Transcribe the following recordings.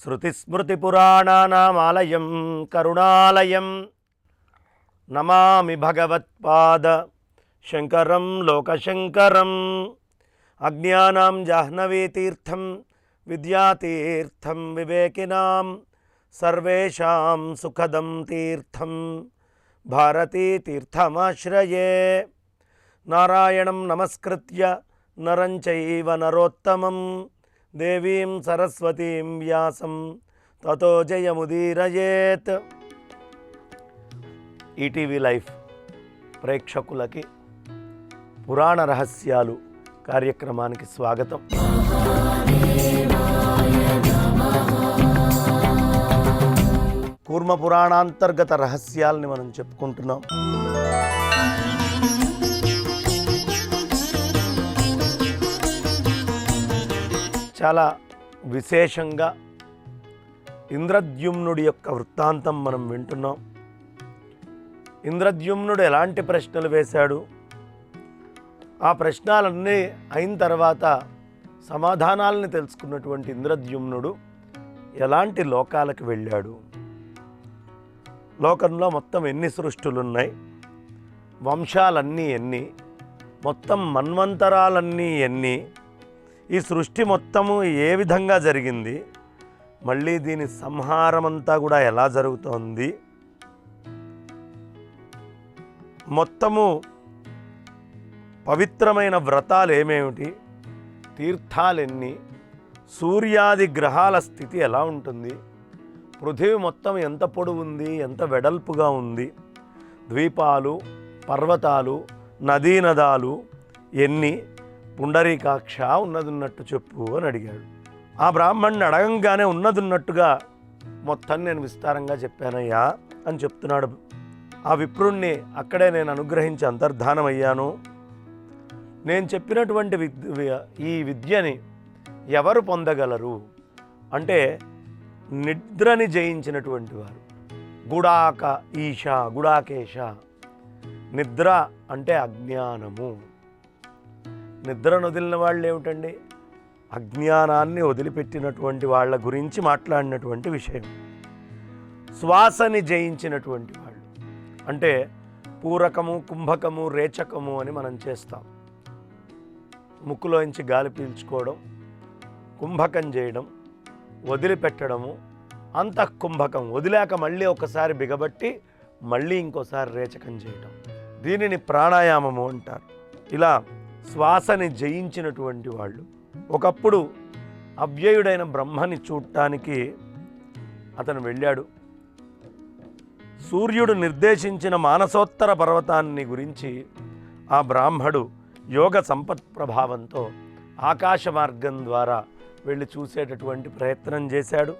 శృతిస్మృతిపురాణానామాలయం కరుణాలయం నమామి భగవత్పాద శంకరం లోకశంకరం. అజ్ఞానాం జాహ్నవీతీర్థం విద్యాతీర్థం వివేకినాం సర్వేషాం సుఖదం తీర్థం భారతీతీర్థమాశ్రయే. నారాయణం నమస్కృత్య నరం చైవ నరోత్తమం దేవీం సరస్వతీం వ్యాసం తతో జయముదీరయేత్. ఈటీవీ లైఫ్ ప్రేక్షకులకి పురాణ రహస్యాలు కార్యక్రమానికి స్వాగతం. కూర్మ పురాణాంతర్గత రహస్యాలని మనం చెప్పుకుంటున్నాం. చాలా విశేషంగా ఇంద్రద్యుమ్నుడి యొక్క వృత్తాంతం మనం వింటున్నాం. ఇంద్రద్యుమ్నుడు ఎలాంటి ప్రశ్నలు వేశాడు, ఆ ప్రశ్నలన్నీ అయిన తర్వాత సమాధానాలని తెలుసుకున్నటువంటి ఇంద్రద్యుమ్నుడు ఎలాంటి లోకాలకు వెళ్ళాడు, లోకంలో మొత్తం ఎన్ని సృష్టులున్నాయి, వంశాలన్నీ ఎన్ని, మొత్తం మన్వంతరాలన్నీ ఎన్ని, ఈ సృష్టి మొత్తము ఏ విధంగా జరిగింది, మళ్ళీ దీని సంహారమంతా కూడా ఎలా జరుగుతోంది, మొత్తము పవిత్రమైన వ్రతాలు ఏమేమిటి, తీర్థాలెన్ని, సూర్యాది గ్రహాల స్థితి ఎలా ఉంటుంది, పృథివీ మొత్తం ఎంత పొడవు ఉంది, ఎంత వెడల్పుగా ఉంది, ద్వీపాలు పర్వతాలు నదీనదాలు ఎన్ని, పుండరీకాక్ష ఉన్నదున్నట్టు చెప్పు అని అడిగాడు. ఆ బ్రాహ్మణ్ణి అడగంగానే ఉన్నదున్నట్టుగా మొత్తం నేను విస్తారంగా చెప్పానయ్యా అని చెప్తున్నాడు. ఆ విప్రుణ్ణి అక్కడే నేను అనుగ్రహించి అంతర్ధానమయ్యాను. నేను చెప్పినటువంటి ఈ విద్యని ఎవరు పొందగలరు అంటే నిద్రని జయించినటువంటి వారు. గుడాకేశ. నిద్ర అంటే అజ్ఞానము. నిద్రను వదిలిన వాళ్ళు ఏమిటండి, అజ్ఞానాన్ని వదిలిపెట్టినటువంటి వాళ్ళ గురించి మాట్లాడినటువంటి విషయం. శ్వాసని జయించినటువంటి వాళ్ళు అంటే పూరకము కుంభకము రేచకము అని మనం చేస్తాం. ముక్కులోంచి గాలి పీల్చుకోవడం, కుంభకం చేయడం, వదిలిపెట్టడము, అంతఃకుంభకం వదిలాక మళ్ళీ ఒకసారి బిగబట్టి మళ్ళీ ఇంకోసారి రేచకం చేయడం, దీనిని ప్రాణాయామము అంటారు. ఇలా శ్వాసని జయించినటువంటి వాళ్ళు. ఒకప్పుడు అవ్యయుడైన బ్రహ్మని చూడటానికి అతను వెళ్ళాడు. సూర్యుడు నిర్దేశించిన మానసోత్తర పర్వతాన్ని గురించి ఆ బ్రాహ్మడు యోగ సంపత్ ప్రభావంతో ఆకాశ మార్గం ద్వారా వెళ్ళి చూసేటటువంటి ప్రయత్నం చేశాడు.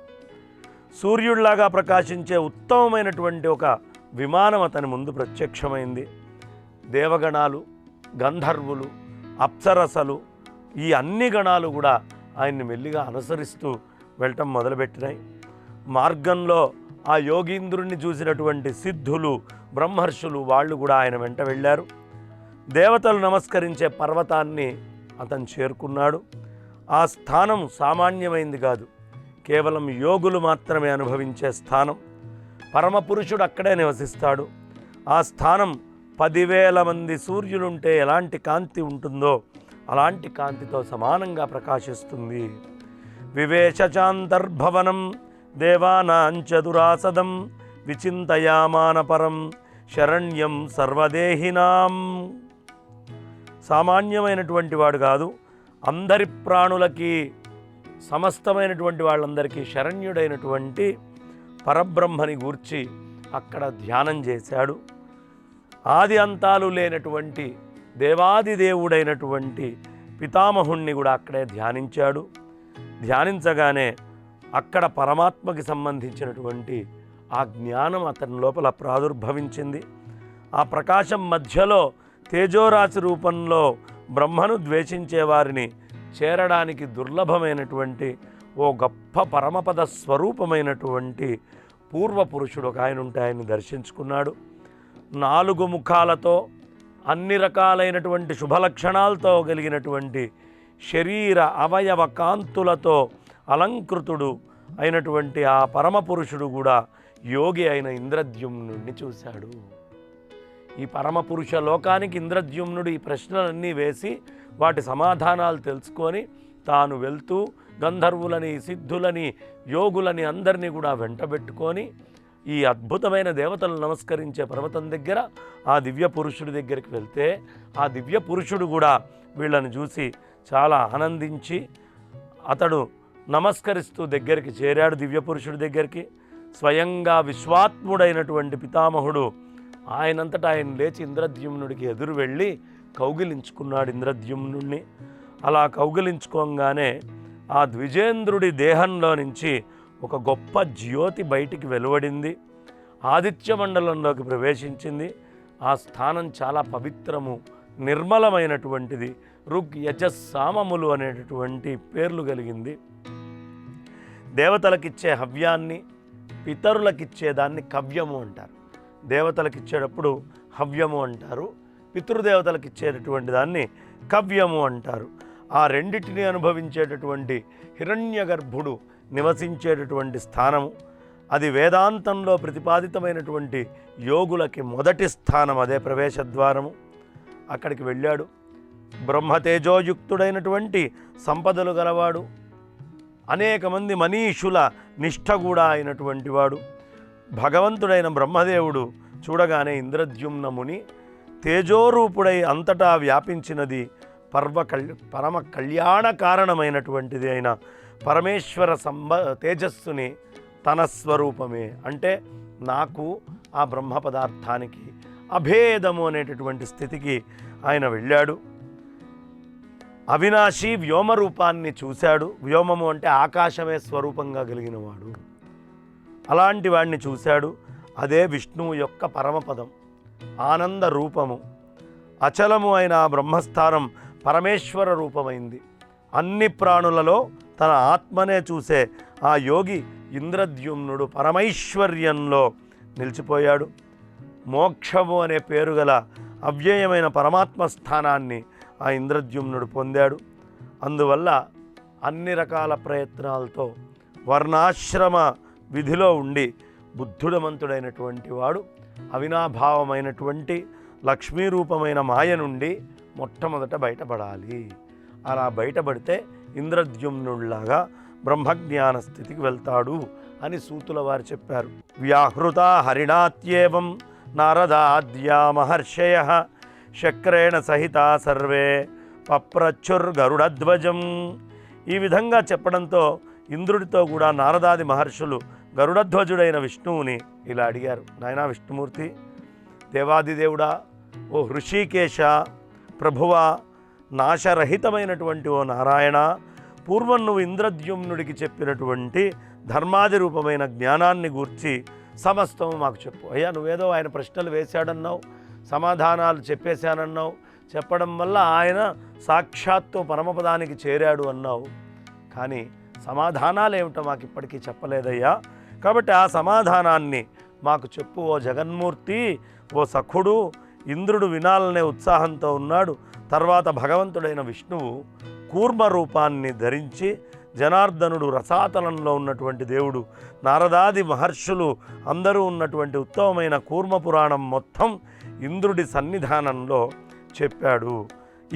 సూర్యుడిలాగా ప్రకాశించే ఉత్తమమైనటువంటి ఒక విమానం అతని ముందు ప్రత్యక్షమైంది. దేవగణాలు, గంధర్వులు, అప్సరసలు, ఈ అన్ని గణాలు కూడా ఆయన్ని మెల్లిగా అనుసరిస్తూ వెళ్ళటం మొదలుపెట్టినాయి. మార్గంలో ఆ యోగీంద్రుణ్ణి చూసినటువంటి సిద్ధులు, బ్రహ్మర్షులు వాళ్ళు కూడా ఆయన వెంట వెళ్ళారు. దేవతలు నమస్కరించే పర్వతాన్ని అతను చేరుకున్నాడు. ఆ స్థానం సామాన్యమైంది కాదు, కేవలం యోగులు మాత్రమే అనుభవించే స్థానం. పరమపురుషుడు అక్కడే నివసిస్తాడు. ఆ స్థానం 10,000 మంది సూర్యులుంటే ఎలాంటి కాంతి ఉంటుందో అలాంటి కాంతితో సమానంగా ప్రకాశిస్తుంది. వివేశచాంతర్భవనం దేవానాంచదురాసదం విచింతయామాన పరం శరణ్యం సర్వదేహినాం. సామాన్యమైనటువంటి వాడు కాదు, అందరి ప్రాణులకి, సమస్తమైనటువంటి వాళ్ళందరికీ శరణ్యుడైనటువంటి పరబ్రహ్మని గూర్చి అక్కడ ధ్యానం చేశాడు. ఆది అంతాలు లేనటువంటి దేవాదిదేవుడైనటువంటి పితామహుణ్ణి కూడా అక్కడే ధ్యానించాడు. ధ్యానించగానే అక్కడ పరమాత్మకి సంబంధించినటువంటి ఆ జ్ఞానం అతని లోపల ప్రాదుర్భవించింది. ఆ ప్రకాశం మధ్యలో తేజోరాశి రూపంలో బ్రహ్మను ద్వేషించే వారిని చేరడానికి దుర్లభమైనటువంటి ఓ గొప్ప పరమపద స్వరూపమైనటువంటి పూర్వపురుషుడు ఒక ఆయన ఉంటే ఆయన్ని దర్శించుకున్నాడు. 4 ముఖాలతో అన్ని రకాలైనటువంటి శుభలక్షణాలతో కలిగినటువంటి శరీర అవయవ కాంతులతో అలంకృతుడు అయినటువంటి ఆ పరమపురుషుడు కూడా యోగి అయిన ఇంద్రద్యుమ్నుడిని చూశాడు. ఈ పరమపురుష లోకానికి ఇంద్రద్యుమ్నుడు ఈ ప్రశ్నలన్నీ వేసి వాటి సమాధానాలు తెలుసుకొని తాను వెళ్తూ గంధర్వులని, సిద్ధులని, యోగులని అందరినీ కూడా వెంటబెట్టుకొని ఈ అద్భుతమైన దేవతలు నమస్కరించే పర్వతం దగ్గర ఆ దివ్య పురుషుడి దగ్గరికి వెళ్తే ఆ దివ్య పురుషుడు కూడా వీళ్ళని చూసి చాలా ఆనందించి అతడు నమస్కరిస్తూ దగ్గరికి చేరాడు. దివ్య పురుషుడి దగ్గరికి స్వయంగా విశ్వాత్ముడైనటువంటి పితామహుడు ఆయనంతటా ఆయన లేచి ఇంద్రద్యుమ్నుడికి ఎదురు వెళ్ళి కౌగిలించుకున్నాడు ఇంద్రద్యుమ్నుడిని. అలా కౌగిలించుకోగానే ఆ ద్విజేంద్రుడి దేహంలో నుంచి ఒక గొప్ప జ్యోతి బయటికి వెలువడింది, ఆదిత్య మండలంలోకి ప్రవేశించింది. ఆ స్థానం చాలా పవిత్రము, నిర్మలమైనటువంటిది. ఋగ్, యజస్, సామములు అనేటటువంటి పేర్లు కలిగింది. దేవతలకిచ్చే హవ్యాన్ని పితరులకిచ్చేదాన్ని కవ్యము అంటారు. దేవతలకిచ్చేటప్పుడు హవ్యము అంటారు, పితృదేవతలకు ఇచ్చేటటువంటి దాన్ని కవ్యము అంటారు. ఆ రెండిటిని అనుభవించేటటువంటి హిరణ్యగర్భుడు నివసించేటటువంటి స్థానము అది వేదాంతంలో ప్రతిపాదితమైనటువంటి యోగులకి మొదటి స్థానం, అదే ప్రవేశద్వారము. అక్కడికి వెళ్ళాడు. బ్రహ్మతేజోయుక్తుడైనటువంటి సంపదలు గలవాడు, అనేక మంది మనీషుల నిష్ఠ కూడా అయినటువంటి వాడు. భగవంతుడైన బ్రహ్మదేవుడు చూడగానే ఇంద్రద్యుమ్న ముని తేజోరూపుడై అంతటా వ్యాపించినది పరమ కళ్యాణ కారణమైనటువంటిది అయిన పరమేశ్వర తేజస్సుని తన స్వరూపమే అంటే నాకు ఆ బ్రహ్మ పదార్థానికి అభేదము అనేటటువంటి స్థితికి ఆయన వెళ్ళాడు. అవినాశి వ్యోమ రూపాన్ని చూశాడు. వ్యోమము అంటే ఆకాశమే స్వరూపంగా కలిగినవాడు. అలాంటి వాడిని చూశాడు. అదే విష్ణువు యొక్క పరమపదం, ఆనంద రూపము. అచలము అయిన ఆ బ్రహ్మస్థానం పరమేశ్వర రూపమైంది. అన్ని ప్రాణులలో తన ఆత్మనే చూసే ఆ యోగి ఇంద్రద్యుమ్నుడు పరమైశ్వర్యంలో నిలిచిపోయాడు. మోక్షము అనే పేరు గల అవ్యయమైన పరమాత్మ స్థానాన్ని ఆ ఇంద్రద్యుమ్నుడు పొందాడు. అందువల్ల అన్ని రకాల ప్రయత్నాలతో వర్ణాశ్రమ విధిలో ఉండి బుద్ధుడమంతుడైనటువంటి వాడు అవినాభావమైనటువంటి లక్ష్మీరూపమైన మాయ నుండి మొట్టమొదట బయటపడాలి. అలా బయటపడితే ఇంద్రద్యుమ్నుడిలాగా బ్రహ్మజ్ఞాన స్థితికి వెళ్తాడు అని సూతుల వారు చెప్పారు. వ్యాహృత హరిణాత్యేవం నారదాద్యా మహర్షయ శక్రేణ సహిత సర్వే పప్రచ్చుర్గరుడధ్వజం. ఈ విధంగా చెప్పడంతో ఇంద్రుడితో కూడా నారదాది మహర్షులు గరుడధ్వజుడైన విష్ణువుని ఇలా అడిగారు, నాయనా విష్ణుమూర్తి, దేవాదిదేవుడా, ఓ హృషికేశ, ప్రభువా, నాశరహితమైనటువంటి ఓ నారాయణ, పూర్వం నువ్వు ఇంద్రద్యుమ్నుడికి చెప్పినటువంటి ధర్మాది రూపమైన జ్ఞానాన్ని గూర్చి సమస్తము మాకు చెప్పు. అయ్యా, నువ్వేదో ఆయన ప్రశ్నలు వేశాడన్నావు, సమాధానాలు చెప్పేశానన్నావు, చెప్పడం వల్ల ఆయన సాక్షాత్తు పరమపదానికి చేరాడు అన్నావు, కానీ సమాధానాలు ఏమిటో మాకు ఇప్పటికీ చెప్పలేదయ్యా. కాబట్టి ఆ సమాధానాన్ని మాకు చెప్పు ఓ జగన్మూర్తి, ఓ సఖుడు. ఇంద్రుడు వినాలనే ఉత్సాహంతో ఉన్నాడు. తర్వాత భగవంతుడైన విష్ణువు కూర్మ రూపాన్ని ధరించి, జనార్దనుడు రసాతలంలో ఉన్నటువంటి దేవుడు, నారదాది మహర్షులు అందరూ ఉన్నటువంటి ఉత్తమమైన కూర్మ పురాణం మొత్తం ఇంద్రుడి సన్నిధానంలో చెప్పాడు.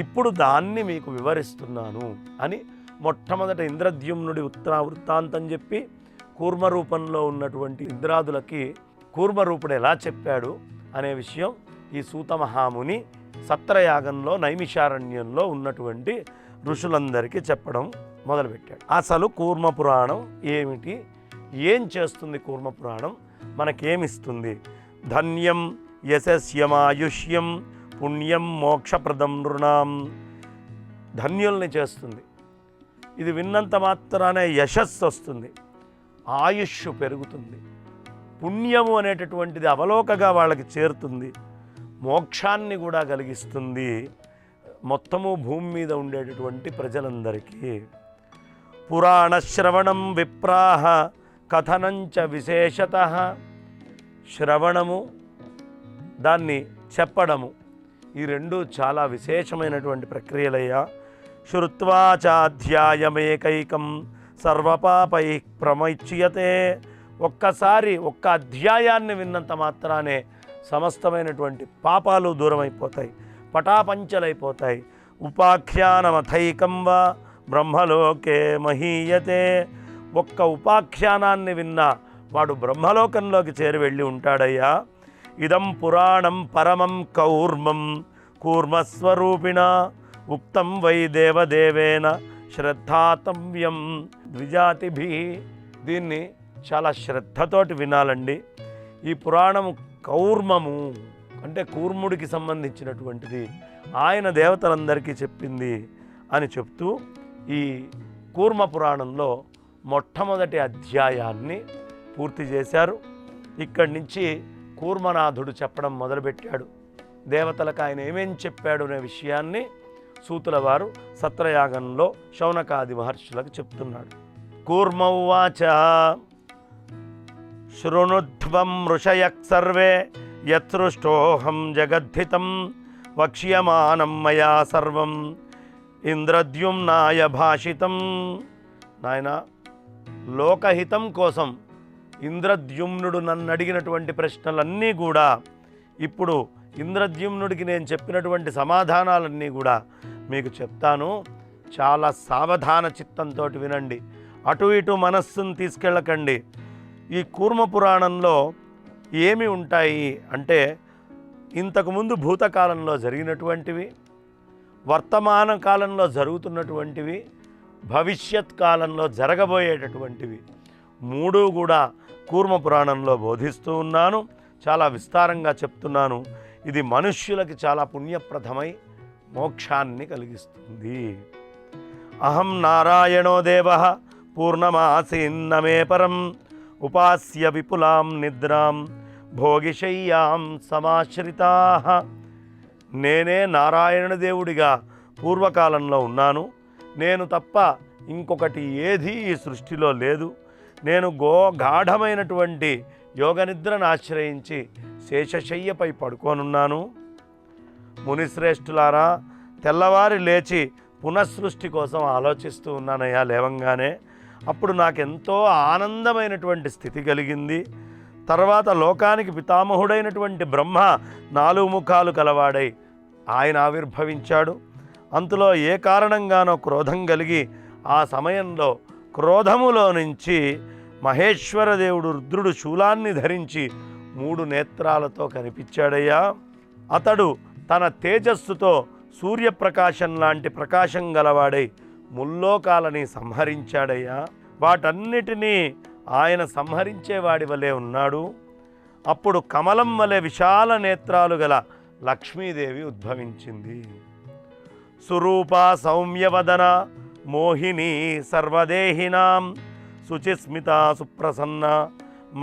ఇప్పుడు దాన్ని మీకు వివరిస్తున్నాను అని మొట్టమొదట ఇంద్రద్యుమ్నుడి వృత్తాంతం చెప్పి కూర్మ రూపంలో ఉన్నటువంటి ఇంద్రాదులకి కూర్మరూపుడు ఎలా చెప్పాడు అనే విషయం ఈ సూత మహాముని సత్రయాగంలో నైమిషారణ్యంలో ఉన్నటువంటి ఋషులందరికీ చెప్పడం మొదలుపెట్టాడు. అసలు కూర్మ పురాణం ఏమిటి, ఏం చేస్తుంది కూర్మ పురాణం, మనకేమిస్తుంది? ధన్యం యశస్యమాయుష్యం పుణ్యం మోక్షప్రదం నృణాం. ధన్యుల్ని చేస్తుంది. ఇది విన్నంత మాత్రానే యశస్సు వస్తుంది, ఆయుష్ పెరుగుతుంది. పుణ్యము అనేటటువంటిది అవలోకగా వాళ్ళకి చేరుతుంది, మోక్షాన్ని కూడా కలిగిస్తుంది. మొత్తము భూమి మీద ఉండేటటువంటి ప్రజలందరికీ. పురాణ శ్రవణం విప్రాహ కథనంచ విశేషతః. శ్రవణము, దాన్ని చెప్పడము, ఈ రెండు చాలా విశేషమైనటువంటి ప్రక్రియలయ్యా. శ్రుత్వా చాధ్యాయమేకైకం సర్వపాపై ప్రముచ్యతే. ఒక్కసారి ఒక్క అధ్యాయాన్ని విన్నంత మాత్రానే సమస్తమైనటువంటి పాపాలు దూరమైపోతాయి, పటాపంచలైపోతాయి. ఉపాఖ్యానమథైకం వా బ్రహ్మలోకే మహీయతే. ఒక్క ఉపాఖ్యానాన్ని విన్నా వాడు బ్రహ్మలోకంలోకి చేరి వెళ్ళి ఉంటాడయ్యా. ఇదం పురాణం పరమం కౌర్మం కూర్మస్వరూపిణ ఉక్తం వై దేవదేవేన శ్రద్ధాతవ్యం ద్విజాతిభి. దీన్ని చాలా శ్రద్ధతోటి వినాలండి. ఈ పురాణము కౌర్మము అంటే కూర్ముడికి సంబంధించినటువంటిది, ఆయన దేవతలందరికీ చెప్పింది అని చెప్తూ ఈ కూర్మ పురాణంలో మొట్టమొదటి అధ్యాయాన్ని పూర్తి చేశారు. ఇక్కడి నుంచి కూర్మనాథుడు చెప్పడం మొదలుపెట్టాడు. దేవతలకు ఆయన ఏమేం చెప్పాడు అనే విషయాన్ని సూతుల వారు సత్రయాగంలో శౌనకాది మహర్షులకు చెప్తున్నాడు. కూర్మ ఉవాచ శృణుధ్వం ఋషయః సర్వే యత్సృష్టోహం జగద్ధితం వక్ష్యమానం మయా సర్వం ఇంద్రద్యుమ్నాయ భాషితం. నాయన, లోకహితం కోసం ఇంద్రద్యుమ్నుడు నన్ను అడిగినటువంటి ప్రశ్నలన్నీ కూడా ఇప్పుడు ఇంద్రద్యుమ్నుడికి నేను చెప్పినటువంటి సమాధానాలన్నీ కూడా మీకు చెప్తాను. చాలా సావధాన చిత్తంతో వినండి, అటు ఇటు మనస్సును తీసుకెళ్ళకండి. ఈ కూర్మ పురాణంలో ఏమి ఉంటాయి అంటే, ఇంతకుముందు భూతకాలంలో జరిగినటువంటివి, వర్తమాన కాలంలో జరుగుతున్నటువంటివి, భవిష్యత్ కాలంలో జరగబోయేటటువంటివి మూడు కూడా కూర్మ పురాణంలో బోధిస్తూ ఉన్నాను. చాలా విస్తారంగా చెప్తున్నాను. ఇది మనుష్యులకి చాలా పుణ్యప్రదమై మోక్షాన్ని కలిగిస్తుంది. అహం నారాయణో దేవః పూర్ణమాసీన్నమే పరం ఉపాస్య విపులాం నిద్రాం భోగిశయ్యాం సమాశ్రితాః. నేనే నారాయణ దేవుడిగా పూర్వకాలంలో ఉన్నాను. నేను తప్ప ఇంకొకటి ఏదీ ఈ సృష్టిలో లేదు. నేను గాఢమైనటువంటి యోగనిద్రను ఆశ్రయించి శేషశయ్యపై పడుకోనున్నాను. మునిశ్రేష్ఠులారా, తెల్లవారి లేచి పునఃసృష్టి కోసం ఆలోచిస్తూ ఉన్నానయ్యా లేవంగానే. అప్పుడు నాకెంతో ఆనందమైనటువంటి స్థితి కలిగింది. తర్వాత లోకానికి పితామహుడైనటువంటి బ్రహ్మ 4 ముఖాలు కలవాడై ఆయన ఆవిర్భవించాడు. అంతలో ఏ కారణంగానో క్రోధం కలిగి ఆ సమయంలో క్రోధములో నుంచి మహేశ్వర దేవుడు రుద్రుడు శూలాన్ని ధరించి 3 నేత్రాలతో కనిపించాడయ్యా. అతడు తన తేజస్సుతో సూర్యప్రకాశం లాంటి ప్రకాశం గలవాడై ముల్లోకాలని సంహరించాడయ్యా. వాటన్నిటినీ ఆయన సంహరించేవాడి వలె ఉన్నాడు. అప్పుడు కమలం వలె విశాల నేత్రాలు గల లక్ష్మీదేవి ఉద్భవించింది. సురూప సౌమ్యవదన మోహిని సర్వదేహినాం శుచిస్మిత సుప్రసన్న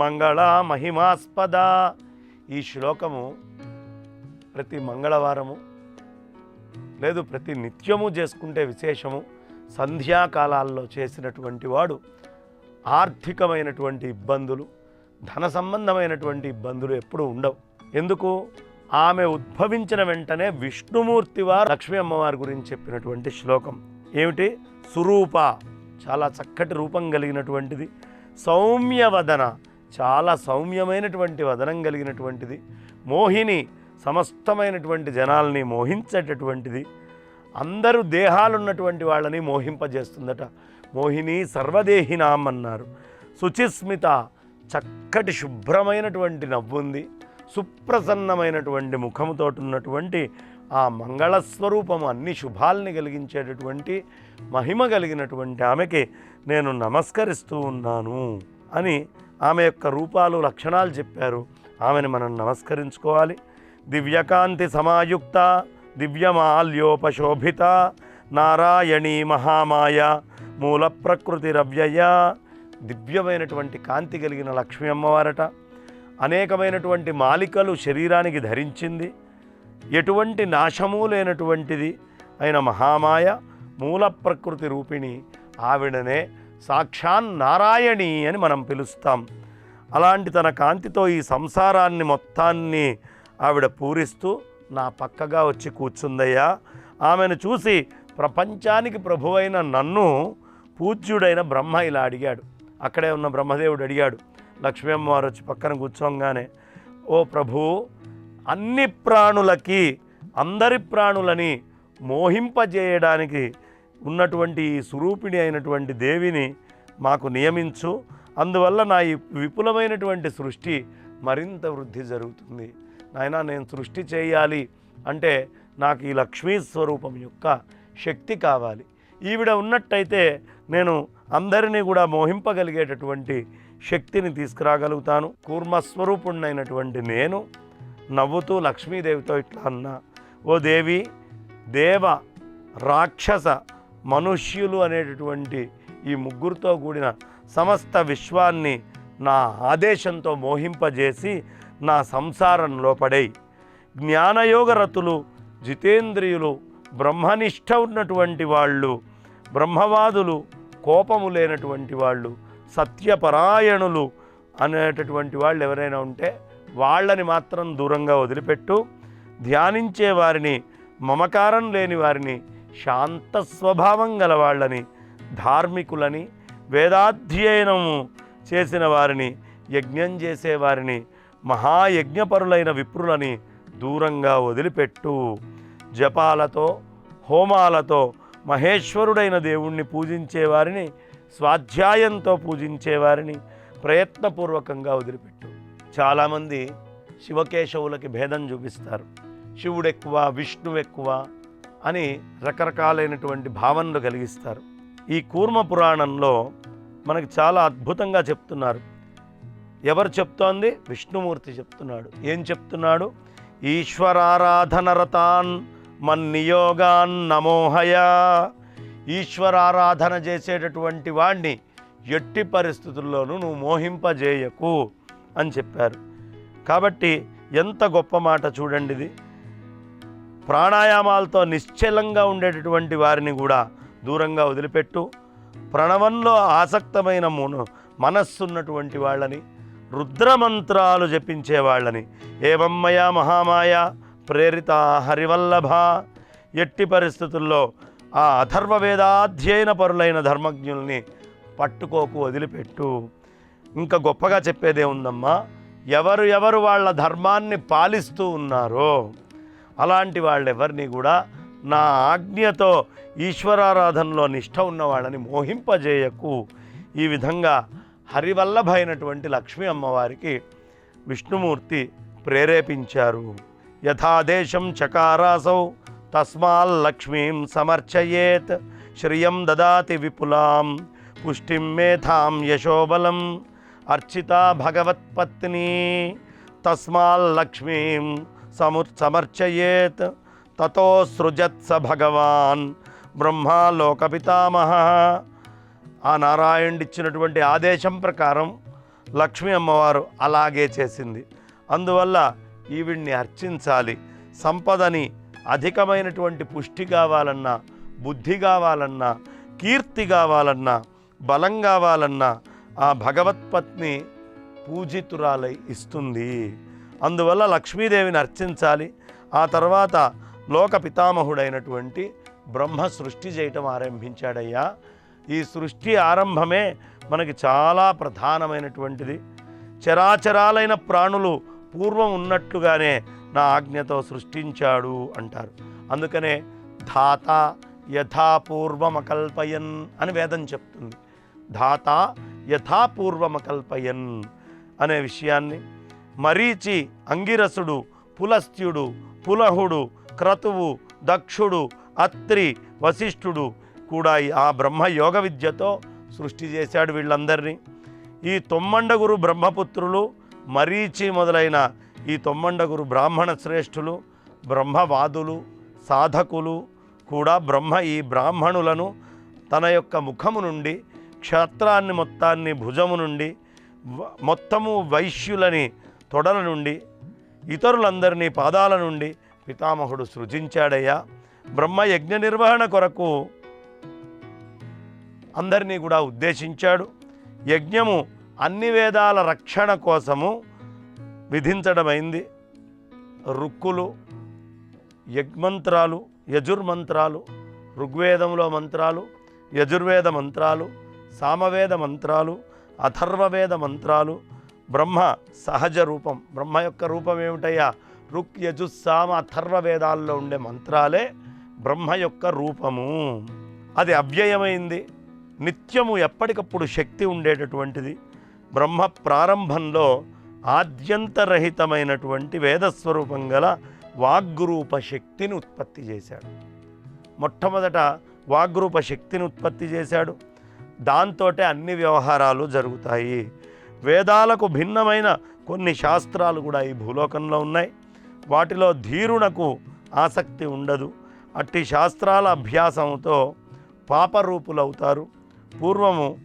మంగళ మహిమాస్పద. ఈ శ్లోకము ప్రతి మంగళవారము లేదు ప్రతి నిత్యము చేసుకుంటే విశేషము. సంధ్యాకాలాల్లో చేసినటువంటి వాడు ఆర్థికమైనటువంటి ఇబ్బందులు, ధన సంబంధమైనటువంటి ఇబ్బందులు ఎప్పుడూ ఉండవు. ఎందుకు? ఆమె ఉద్భవించిన వెంటనే విష్ణుమూర్తి వారు లక్ష్మీ అమ్మవారి గురించి చెప్పినటువంటి శ్లోకం ఏమిటి? సురూప, చాలా చక్కటి రూపం కలిగినటువంటిది. సౌమ్యవదన, చాలా సౌమ్యమైనటువంటి వదనం కలిగినటువంటిది. మోహిని, సమస్తమైనటువంటి జనాల్ని మోహించేటటువంటిది. అందరూ దేహాలున్నటువంటి వాళ్ళని మోహింపజేస్తుందట. మోహిని సర్వదేహినాం అన్నారు. శుచిస్మిత, చక్కటి శుభ్రమైనటువంటి నవ్వుంది. సుప్రసన్నమైనటువంటి ముఖముతో ఉన్నటువంటి ఆ మంగళస్వరూపము, అన్ని శుభాల్ని కలిగించేటటువంటి మహిమ కలిగినటువంటి ఆమెకి నేను నమస్కరిస్తూ ఉన్నాను అని ఆమె యొక్క రూపాలు, లక్షణాలు చెప్పారు. ఆమెను మనం నమస్కరించుకోవాలి. దివ్యకాంతి సమాయుక్త దివ్యమాల్యోపశోభిత నారాయణీ మహామాయ మూల ప్రకృతిరవ్యయ. దివ్యమైనటువంటి కాంతి కలిగిన లక్ష్మీ అమ్మవారట. అనేకమైనటువంటి మాలికలు శరీరానికి ధరించింది. ఎటువంటి నాశము లేనటువంటిది. అయిన మహామాయ మూల ప్రకృతి రూపిణి ఆవిడనే సాక్షాన్ నారాయణి అని మనం పిలుస్తాం. అలాంటి తన కాంతితో ఈ సంసారాన్ని మొత్తాన్ని ఆవిడ పూరిస్తూ నా పక్కగా వచ్చి కూర్చుందయ్యా. ఆమెను చూసి ప్రపంచానికి ప్రభువైన నన్ను పూజ్యుడైన బ్రహ్మ ఇలా అడిగాడు. అక్కడే ఉన్న బ్రహ్మదేవుడు అడిగాడు. లక్ష్మీ అమ్మవారు వచ్చి పక్కన కూర్చోంగానే, ఓ ప్రభు, అన్ని ప్రాణులకి అందరి ప్రాణులని మోహింపజేయడానికి ఉన్నటువంటి ఈ స్వరూపిణి అయినటువంటి దేవిని మాకు నియమించు. అందువల్ల నా ఈ విపులమైనటువంటి సృష్టి మరింత వృద్ధి జరుగుతుంది. నాయనా, నేను సృష్టి చేయాలి అంటే నాకు ఈ లక్ష్మీ స్వరూపం యొక్క శక్తి కావాలి. ఈవిడ ఉన్నట్టయితే నేను అందరినీ కూడా మోహింపగలిగేటటువంటి శక్తిని తీసుకురాగలుగుతాను. కూర్మస్వరూపుణ్ణైనటువంటి నేను నవ్వుతూ లక్ష్మీదేవితో ఇట్లా అన్నా, ఓ దేవి, దేవ, రాక్షస, మనుష్యులు అనేటటువంటి ఈ ముగ్గురితో కూడిన సమస్త విశ్వాన్ని నా ఆదేశంతో మోహింపజేసి నా సంసారంలో పడేయి. జ్ఞానయోగరతులు, జితేంద్రియులు, బ్రహ్మనిష్ట ఉన్నటువంటి వాళ్ళు, బ్రహ్మవాదులు, కోపము లేనటువంటి వాళ్ళు, సత్యపరాయణులు అనేటటువంటి వాళ్ళు ఎవరైనా ఉంటే వాళ్ళని మాత్రం దూరంగా వదిలిపెట్టు. ధ్యానించే వారిని, మమకారం లేని వారిని, శాంత స్వభావం గల వాళ్ళని, ధార్మికులని, వేదాధ్యయనము చేసిన వారిని, యజ్ఞం చేసేవారిని, మహాయజ్ఞపరులైన విప్రులని దూరంగా వదిలిపెట్టు. జపాలతో, హోమాలతో మహేశ్వరుడైన దేవుణ్ణి పూజించేవారిని, స్వాధ్యాయంతో పూజించేవారిని ప్రయత్నపూర్వకంగా వదిలిపెట్టు. చాలామంది శివకేశవులకి భేదం చూపిస్తారు. శివుడు ఎక్కువ, విష్ణువు ఎక్కువ అని రకరకాలైనటువంటి భావనలు కలిగిస్తారు. ఈ కూర్మ పురాణంలో మనకి చాలా అద్భుతంగా చెప్తున్నారు. ఎవరు చెప్తోంది? విష్ణుమూర్తి చెప్తున్నాడు. ఏం చెప్తున్నాడు? ఈశ్వరారాధనరతాన్ మన్నియోగాన్ నమోహయ. ఈశ్వరారాధన చేసేటటువంటి వాణ్ణి ఎట్టి పరిస్థితుల్లోనూ నువ్వు మోహింపజేయకు అని చెప్పారు. కాబట్టి ఎంత గొప్ప మాట చూడండి ఇది. ప్రాణాయామాలతో నిశ్చలంగా ఉండేటటువంటి వారిని కూడా దూరంగా వదిలిపెట్టు. ప్రణవంలో ఆసక్తమైన మనస్సున్నటువంటి వాళ్ళని, రుద్రమంత్రాలు జపించే వాళ్ళని, ఏవమ్మయ మహామాయ ప్రేరిత హరివల్లభ, ఎట్టి పరిస్థితుల్లో ఆ అథర్వ వేదాధ్యయన పరులైన ధర్మజ్ఞుల్ని పట్టుకోకు, వదిలిపెట్టు. ఇంకా గొప్పగా చెప్పేదే ఉందమ్మా, ఎవరు వాళ్ళ ధర్మాన్ని పాలిస్తూ ఉన్నారో అలాంటి వాళ్ళెవరిని కూడా నా ఆజ్ఞతో ఈశ్వరారాధనలో నిష్ఠ ఉన్న వాళ్ళని మోహింపజేయకు. ఈ విధంగా హరివల్లభ అయినటువంటి లక్ష్మీ అమ్మవారికి విష్ణుమూర్తి ప్రేరేపించారు. యథాదేశం చకారాసౌ తస్మాల్లక్ష్మీం సమర్చయేత్ శ్రియం దదాతి విపులాం పుష్టిం మేధాం యశోబలం అర్చితా భగవత్పత్ని తస్మాల్లక్ష్మీం సమర్చయేత్ తతో సృజత్స భగవాన్ బ్రహ్మా లోకపితామహ. ఆ నారాయణుడు ఇచ్చినటువంటి ఆదేశం ప్రకారం లక్ష్మీ అమ్మవారు అలాగే చేసింది. అందువల్ల ఈవిడ్ని అర్చించాలి. సంపదని, అధికమైనటువంటి పుష్టి కావాలన్నా, బుద్ధి కావాలన్నా, కీర్తి కావాలన్నా, బలం కావాలన్నా ఆ భగవత్పత్ని పూజితురాలై ఇస్తుంది. అందువల్ల లక్ష్మీదేవిని అర్చించాలి. ఆ తర్వాత లోక పితామహుడైనటువంటి బ్రహ్మ సృష్టి చేయటం ఆరంభించాడయ్యా. ఈ సృష్టి ఆరంభమే మనకి చాలా ప్రధానమైనటువంటిది. చరాచరాలైన ప్రాణులు పూర్వం ఉన్నట్లుగానే నా ఆజ్ఞతో సృష్టించాడు అంటారు. అందుకనే ధాత యథాపూర్వమకల్పయన్ అని వేదం చెప్తుంది. ధాత యథాపూర్వమకల్పయన్ అనే విషయాన్ని మరీచి, అంగిరసుడు, పులస్త్యుడు, పులహుడు, క్రతువు, దక్షుడు, అత్రి, వశిష్ఠుడు కూడా ఆ బ్రహ్మ యోగ విద్యతో సృష్టి చేశాడు వీళ్ళందరినీ. ఈ తొమ్మండగురు బ్రహ్మపుత్రులు, మరీచి మొదలైన ఈ తొమ్మండగురు బ్రాహ్మణ శ్రేష్ఠులు, బ్రహ్మవాదులు, సాధకులు కూడా ఈ బ్రాహ్మణులను తన యొక్క ముఖము నుండి, క్షేత్రాన్ని మొత్తాన్ని భుజము నుండి, మొత్తము వైశ్యులని తొడల నుండి, ఇతరులందరినీ పాదాల నుండి పితామహుడు సృజించాడయ్యా. బ్రహ్మ యజ్ఞ నిర్వహణ కొరకు అందరినీ కూడా ఉద్దేశించాడు. యజ్ఞము అన్ని వేదాల రక్షణ కోసము విధించడమైంది. రుక్కులు, యజ్మంత్రాలు, యజుర్మంత్రాలు, ఋగ్వేదంలో మంత్రాలు, యజుర్వేద మంత్రాలు, సామవేద మంత్రాలు, అథర్వవేద మంత్రాలు, బ్రహ్మ సహజ రూపం. బ్రహ్మ యొక్క రూపం ఏమిటయ్యా? ఋక్, యజు, సామ, అథర్వ వేదాల్లో ఉండే మంత్రాలే బ్రహ్మ యొక్క రూపము. అది అవ్యయమైంది, నిత్యము ఎప్పటికప్పుడు శక్తి ఉండేటటువంటిది. బ్రహ్మ ప్రారంభంలో ఆద్యంతరహితమైనటువంటి వేదస్వరూపం గల వాగ్రూప శక్తిని ఉత్పత్తి చేశాడు. మొట్టమొదట వాగ్రూప శక్తిని ఉత్పత్తి చేశాడు. దాంతోటే అన్ని వ్యవహారాలు జరుగుతాయి. వేదాలకు భిన్నమైన కొన్ని శాస్త్రాలు కూడా ఈ భూలోకంలో ఉన్నాయి. వాటిలో ధీరునకు ఆసక్తి ఉండదు. అట్టి శాస్త్రాల అభ్యాసంతో పాపరూపులవుతారు. పూర్వము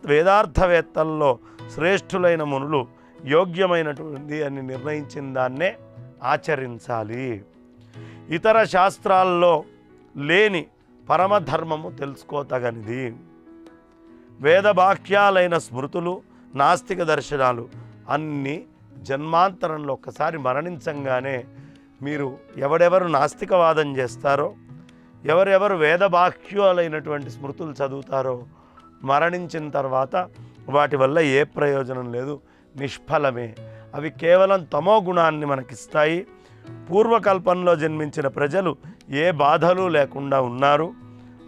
వేదార్థవేత్తల్లో శ్రేష్ఠులైన మునులు యోగ్యమైనటువంటి అని నిర్ణయించిన దాన్నే ఆచరించాలి. ఇతర శాస్త్రాల్లో లేని పరమధర్మము తెలుసుకోతగనిది. వేదవాక్యాలైన స్మృతులు, నాస్తిక దర్శనాలు అన్నీ జన్మాంతరంలో ఒక్కసారి మరణించంగానే మీరు ఎవరెవరు నాస్తికవాదం చేస్తారో, ఎవరెవరు వేదవాక్యాలైనటువంటి స్మృతులు చదువుతారో మరణించిన తర్వాత వాటి వల్ల ఏ ప్రయోజనం లేదు, నిష్ఫలమే. అవి కేవలం తమో గుణాన్ని మనకిస్తాయి. పూర్వకల్పంలో జన్మించిన ప్రజలు ఏ బాధలు లేకుండా ఉన్నారు.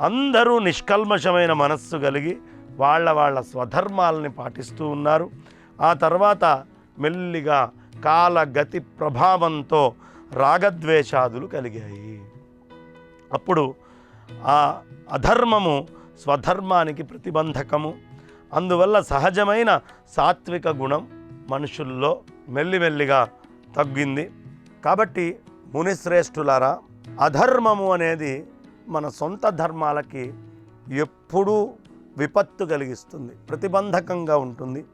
అందరూ నిష్కల్మషమైన మనస్సు కలిగి వాళ్ళ స్వధర్మాలని పాటిస్తూ ఉన్నారు. ఆ తర్వాత మెల్లిగా కాలగతి ప్రభావంతో రాగద్వేషాదులు కలిగాయి. అప్పుడు ఆ అధర్మము స్వధర్మానికి ప్రతిబంధకము. అందువల్ల సహజమైన సాత్విక గుణం మనుషుల్లో మెల్లిమెల్లిగా తగ్గింది. కాబట్టి మునిశ్రేష్ఠులారా, అధర్మము అనేది మన సొంత ధర్మాలకి ఎప్పుడూ విపత్తు కలిగిస్తుంది, ప్రతిబంధకంగా ఉంటుంది.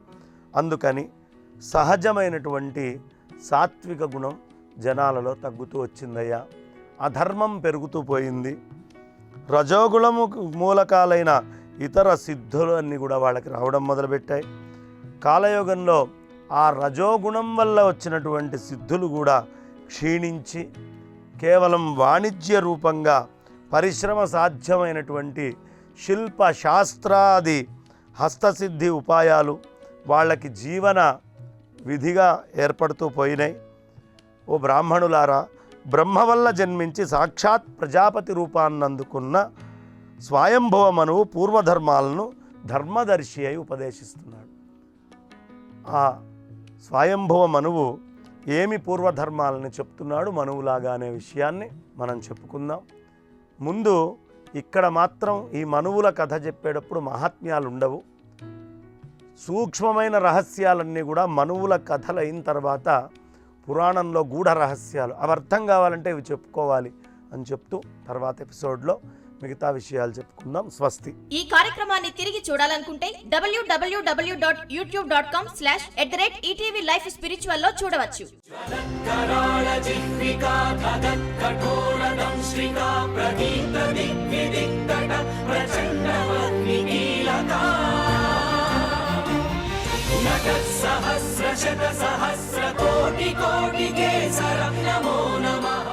అందుకని సహజమైనటువంటి సాత్విక గుణం జనాలలో తగ్గుతూ వచ్చిందయ్యా. అధర్మం పెరుగుతూ పోయింది. రజోగుణము మూలకాలైన ఇతర సిద్ధులు అన్నీ కూడా వాళ్ళకి రావడం మొదలుపెట్టాయి. కాలయోగంలో ఆ రజోగుణం వల్ల వచ్చినటువంటి సిద్ధులు కూడా క్షీణించి కేవలం వాణిజ్య రూపంగా పరిశ్రమ సాధ్యమైనటువంటి శిల్ప శాస్త్రాది హస్తసిద్ధి ఉపాయాలు వాళ్ళకి జీవన విధిగా ఏర్పడుతూ పోయినాయి. ఓ బ్రాహ్మణులారా, బ్రహ్మ వల్ల జన్మించి సాక్షాత్ ప్రజాపతి రూపాన్ని అందుకున్న స్వయంభవ మనువు పూర్వధర్మాలను ధర్మదర్శి అయి ఉపదేశిస్తున్నాడు. ఆ స్వయంభవ మనువు ఏమి పూర్వధర్మాలని చెప్తున్నాడు మనువులాగా అనే విషయాన్ని మనం చెప్పుకుందాం. ముందు ఇక్కడ మాత్రం ఈ మనువుల కథ చెప్పేటప్పుడు మహాత్మ్యాలు ఉండవు. సూక్ష్మమైన రహస్యాలన్నీ కూడా మనువుల కథలు అయిన తర్వాత పురాణంలో గూఢ రహస్యాలు అవి అర్థం కావాలంటే ఇవి చెప్పుకోవాలి అని చెప్తూ తర్వాత ఎపిసోడ్లో మిగతా విషయాలు చెప్పుకుందాం. స్వస్తి. ఈ కార్యక్రమాన్ని తిరిగి చూడాలనుకుంటే www.youtube.com/@ETV Life Spiritual లో చూడవచ్చు. సహస్ర శత సహస్ర కోటి కోటి కేసర నమో నమః.